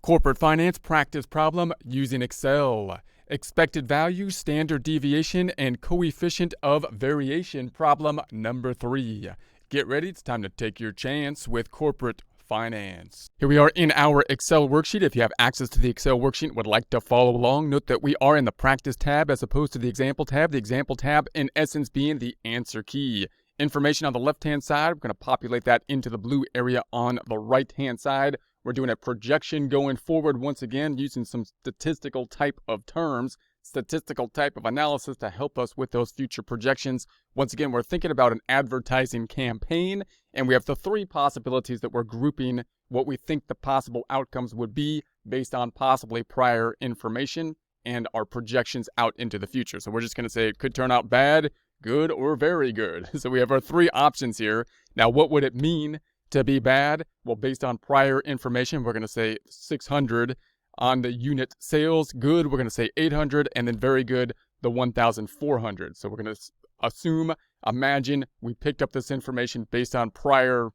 Corporate Finance Practice Problem using Excel. Expected value, standard deviation, and coefficient of variation problem number 3. Get ready, it's time to take your chance with Corporate Finance. Here we are in our Excel worksheet. If you have access to the Excel worksheet and would like to follow along, note that we are in the Practice tab as opposed to the Example tab. The Example tab, in essence, being the answer key. Information on the left-hand side, we're going to populate that into the blue area on the right-hand side. We're doing a projection going forward once again using some statistical type of terms, statistical type of analysis to help us with those future projections. Once again, we're thinking about an advertising campaign, and we have the 3 possibilities that we're grouping what we think the possible outcomes would be based on possibly prior information and our projections out into the future. So we're just going to say it could turn out bad, good, or very good. So we have our 3 options here. Now, what would it mean to be bad? Well, based on prior information, we're going to say 600 on the unit sales. Good, we're going to say 800, and then very good, the 1,400. So we're going to imagine we picked up this information based on prior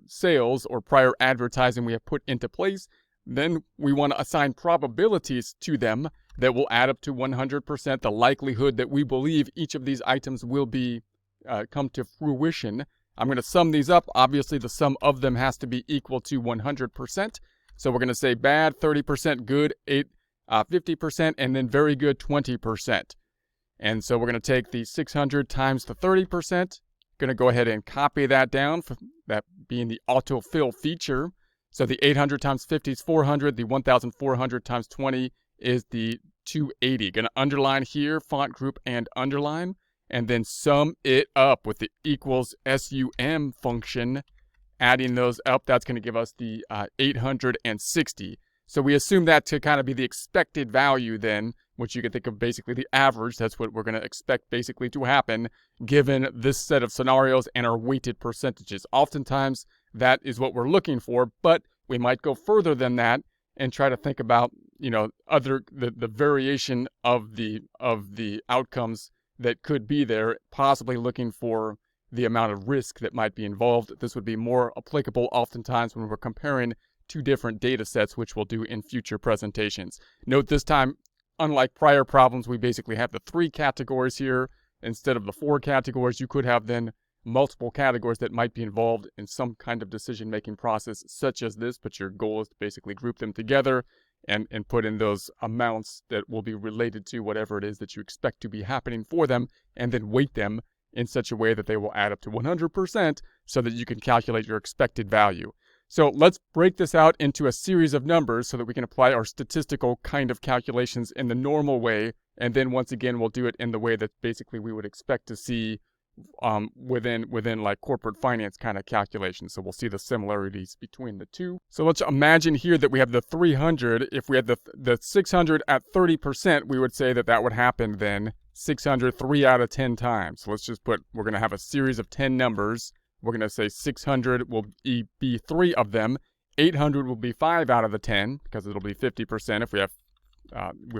sales or prior advertising we have put into place. Then we want to assign probabilities to them that will add up to 100%, the likelihood that we believe each of these items will be come to fruition. I'm going to sum these up. Obviously, the sum of them has to be equal to 100%. So we're going to say bad 30%, good 50%, and then very good 20%. And so we're going to take the 600 times the 30%. Going to go ahead and copy that down, for that being the autofill feature. So the 800 times 50 is 400. The 1,400 times 20 is the 280. Going to underline here, font group and underline, and then sum it up with the equals SUM function. Adding those up, that's going to give us the 860. So we assume that to kind of be the expected value then, which you can think of basically the average. That's what we're going to expect basically to happen given this set of scenarios and our weighted percentages. Oftentimes, that is what we're looking for, but we might go further than that and try to think about, the variation of the outcomes that could be there, possibly looking for the amount of risk that might be involved. This would be more applicable oftentimes when we're comparing 2 different data sets, which we'll do in future presentations. Note this time, unlike prior problems, we basically have the 3 categories here instead of the 4 categories. You could have then multiple categories that might be involved in some kind of decision-making process such as this, but your goal is to basically group them together and put in those amounts that will be related to whatever it is that you expect to be happening for them, and then weight them in such a way that they will add up to 100% so that you can calculate your expected value. So let's break this out into a series of numbers so that we can apply our statistical kind of calculations in the normal way, and then once again we'll do it in the way that basically we would expect to see within like corporate finance kind of calculations. So we'll see the similarities between the 2. So let's imagine here that we have the 300. If we had the 600 at 30%, we would say that would happen then 600 3 out of 10 times. So let's just we're going to have a series of 10 numbers. We're going to say 600 will be 3 of them. 800 will be 5 out of the 10 because it'll be 50% if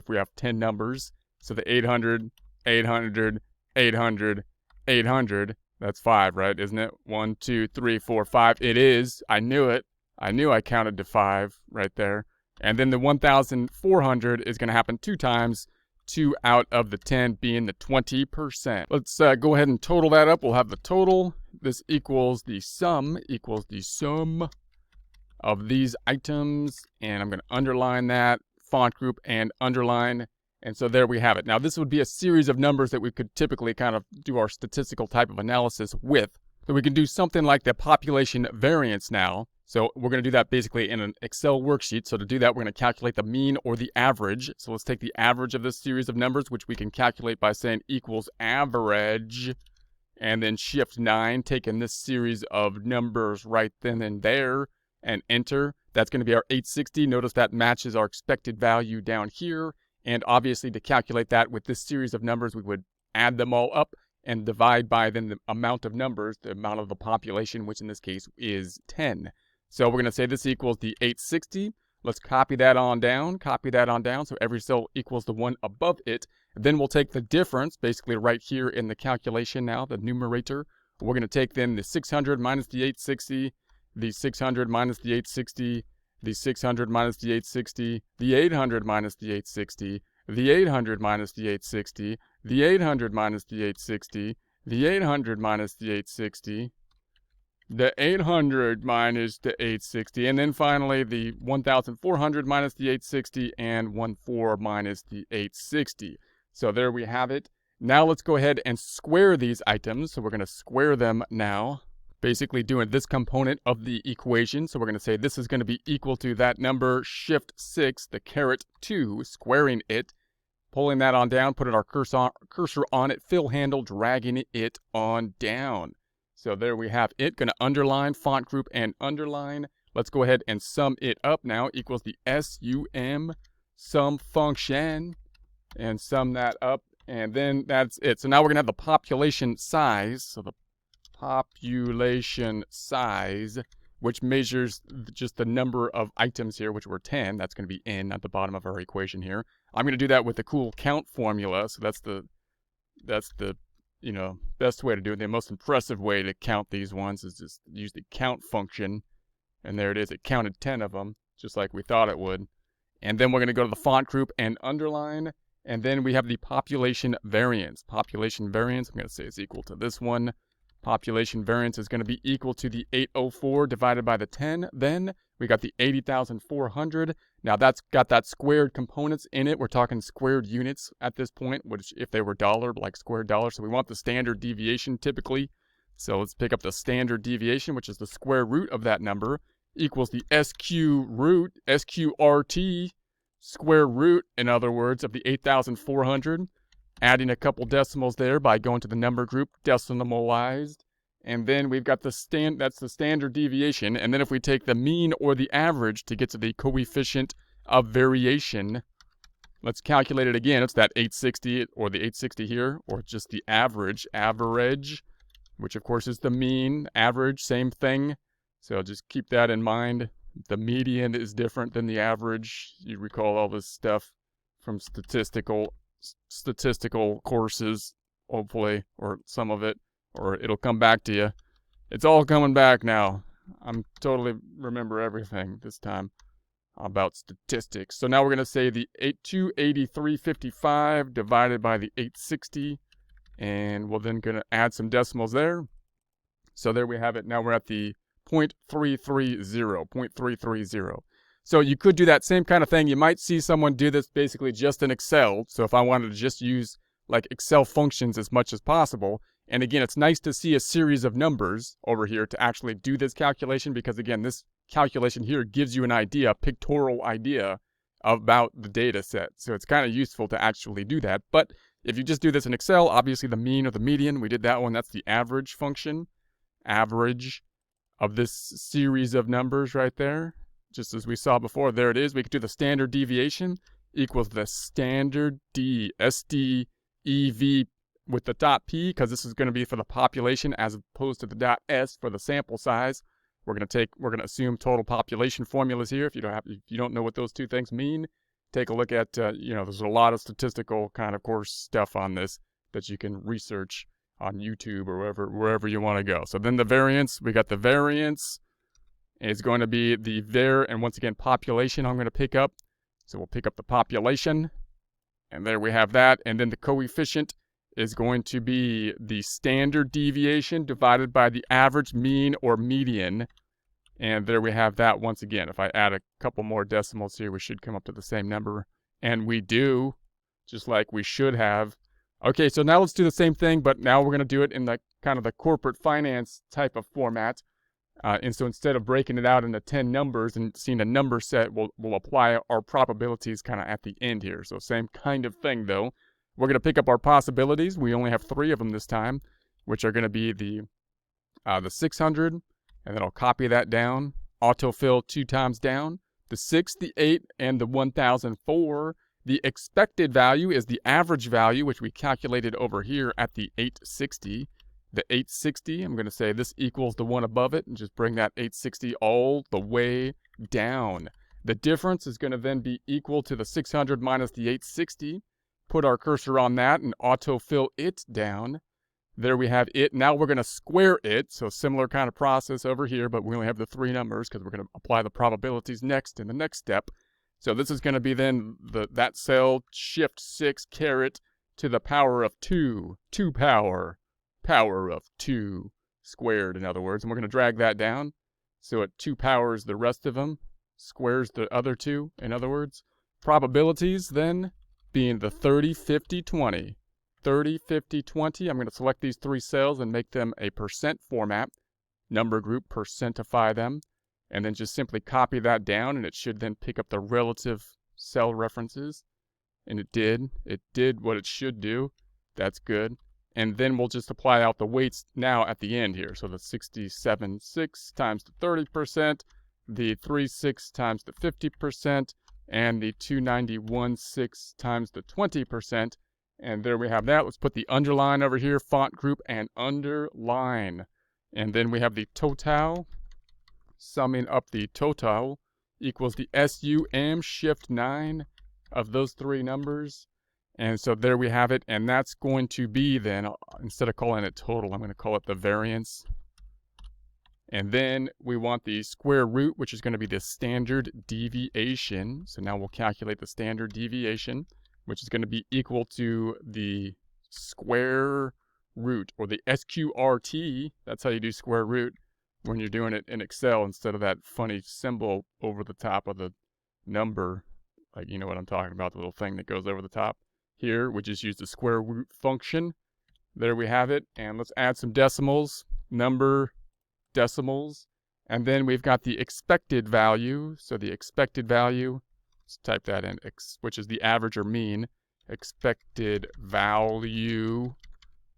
we have 10 numbers. So the 800, 800, 800, 800, that's 5, right? Isn't it? 1, 2, 3, 4, 5. It is. I knew it. I knew I counted to 5 right there. And then the 1,400 is going to happen 2 times, 2 out of the 10 being the 20%. Let's go ahead and total that up. We'll have the total. This equals the sum of these items. And I'm going to underline that, font group and underline. And so there we have it. Now, this would be a series of numbers that we could typically kind of do our statistical type of analysis with. So we can do something like the population variance now. So we're going to do that basically in an Excel worksheet. So to do that, we're going to calculate the mean or the average. So let's take the average of this series of numbers, which we can calculate by saying equals average, and then shift 9, taking this series of numbers right then and there, and enter. That's going to be our 860. Notice that matches our expected value down here. And obviously, to calculate that with this series of numbers, we would add them all up and divide by then the amount of numbers, the amount of the population, which in this case is 10. So we're going to say this equals the 860. Let's copy that on down, so every cell equals the one above it. And then we'll take the difference, basically right here in the calculation now, the numerator. We're going to take then the 600 minus the 860, the 600 minus the 860, the 600 minus the 860, the 800 minus the 860, the 800 minus the 860, the 800 minus the 860, the 800 minus the 860, the 800 minus the 860, and then finally the 1,400 minus the 860 and 1,400 minus the 860. So there we have it. Now let's go ahead and square these items. So we're going to square them now, basically doing this component of the equation. So we're going to say this is going to be equal to that number, shift 6, the caret 2, squaring it, pulling that on down, putting our cursor on it, fill handle, dragging it on down. So there we have it. Going to underline, font group, and underline. Let's go ahead and sum it up now. Equals the SUM, sum function, and sum that up. And then that's it. So now we're going to have the population size. So the population size, which measures just the number of items here, which were 10. That's going to be n at the bottom of our equation here. I'm going to do that with the cool count formula. So that's the best way to do it. The most impressive way to count these ones is just use the count function. And there it is. It counted 10 of them, just like we thought it would. And then we're going to go to the font group and underline. And then we have the population variance. Population variance, I'm going to say is equal to this one. Population variance is going to be equal to the 804 divided by the 10. Then we got the 80,400. Now that's got that squared components in it. We're talking squared units at this point, which if they were dollar, like squared dollar. So we want the standard deviation typically. So let's pick up the standard deviation, which is the square root of that number, equals the SQRT, square root, in other words, of the 8,400. Adding a couple decimals there by going to the number group, decimalized. And then we've got that's the standard deviation. And then if we take the mean or the average to get to the coefficient of variation, let's calculate it again. It's that 860 or the 860 here, or just the average, which of course is the mean, average, same thing. So just keep that in mind. The median is different than the average. You recall all this stuff from statistical courses, hopefully, or some of it, or it'll come back to you. It's all coming back now. I'm totally remember everything this time about statistics. So now we're going to say the 283.55 divided by the 860, and we're then going to add some decimals there. So there we have it. Now we're at the 0.330. So you could do that same kind of thing. You might see someone do this basically just in Excel. So if I wanted to just use like Excel functions as much as possible, and again, it's nice to see a series of numbers over here to actually do this calculation, because again, this calculation here gives you an idea, a pictorial idea about the data set. So it's kind of useful to actually do that. But if you just do this in Excel, obviously the mean or the median, we did that one. That's the average function, average of this series of numbers right there. Just as we saw before, there it is. We could do the standard deviation equals the standard D, SDEV with the dot P, because this is going to be for the population as opposed to the dot S for the sample size. We're going to assume total population formulas here. If you don't know what those two things mean, take a look at, there's a lot of statistical kind of course stuff on this that you can research on YouTube or wherever you want to go. So then the variance, we got the variance is going to be the and once again, population I'm going to pick up. So we'll pick up the population, and there we have that. And then the coefficient is going to be the standard deviation divided by the average, mean, or median. And there we have that once again. If I add a couple more decimals here, we should come up to the same number. And we do, just like we should have. Okay, so now let's do the same thing, but now we're going to do it in the kind of the corporate finance type of format. And so instead of breaking it out into 10 numbers and seeing a number set, we'll apply our probabilities kind of at the end here. So same kind of thing, though. We're going to pick up our possibilities. We only have 3 of them this time, which are going to be the 600, and then I'll copy that down, autofill 2 times down, the 6, the 8, and the 1004. The expected value is the average value, which we calculated over here at the 860. The 860, I'm going to say this equals the one above it, and just bring that 860 all the way down. The difference is going to then be equal to the 600 minus the 860. Put our cursor on that and autofill it down. There we have it. Now we're going to square it. So similar kind of process over here, but we only have the 3 numbers because we're going to apply the probabilities next in the next step. So this is going to be then that cell shift 6 caret to the power of 2. 2 power of 2 squared, in other words. And we're going to drag that down. So it 2 powers the rest of them, squares the other 2, in other words. Probabilities then being the 30, 50, 20. 30, 50, 20. I'm going to select these 3 cells and make them a percent format. Number group, percentify them. And then just simply copy that down, and it should then pick up the relative cell references. And it did. It did what it should do. That's good. And then we'll just apply out the weights now at the end here. So the 67.6 times the 30%, the 3.6 times the 50%, and the 291.6 times the 20%. And there we have that. Let's put the underline over here, font group, and underline. And then we have the total. Summing up the total equals the SUM shift 9 of those 3 numbers. And so there we have it. And that's going to be then, instead of calling it total, I'm going to call it the variance. And then we want the square root, which is going to be the standard deviation. So now we'll calculate the standard deviation, which is going to be equal to the square root, or the SQRT. That's how you do square root when you're doing it in Excel, instead of that funny symbol over the top of the number. Like, you know what I'm talking about, the little thing that goes over the top. Here, we just use the square root function. There we have it. And let's add some decimals, number, decimals. And then we've got the expected value. So the expected value, let's type that in, which is the average or mean. Expected value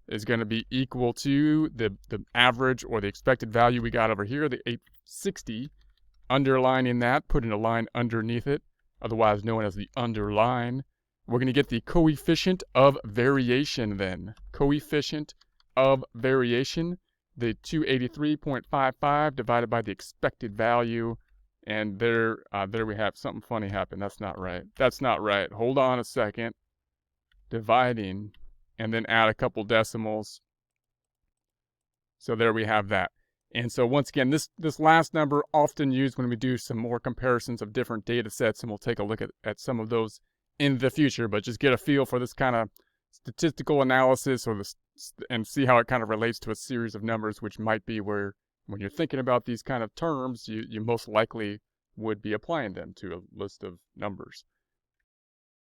is going to be equal to the average or the expected value we got over here, the 860. Underlining that, putting a line underneath it, otherwise known as the underline. We're going to get the coefficient of variation then. Coefficient of variation, the 283.55 divided by the expected value. And there we have something funny happen. That's not right. That's not right. Hold on a second. Dividing, and then add a couple decimals. So there we have that. And so once again, this last number often used when we do some more comparisons of different data sets, and we'll take a look at some of those in the future, but just get a feel for this kind of statistical analysis, or and see how it kind of relates to a series of numbers, which might be where, when you're thinking about these kind of terms, you most likely would be applying them to a list of numbers.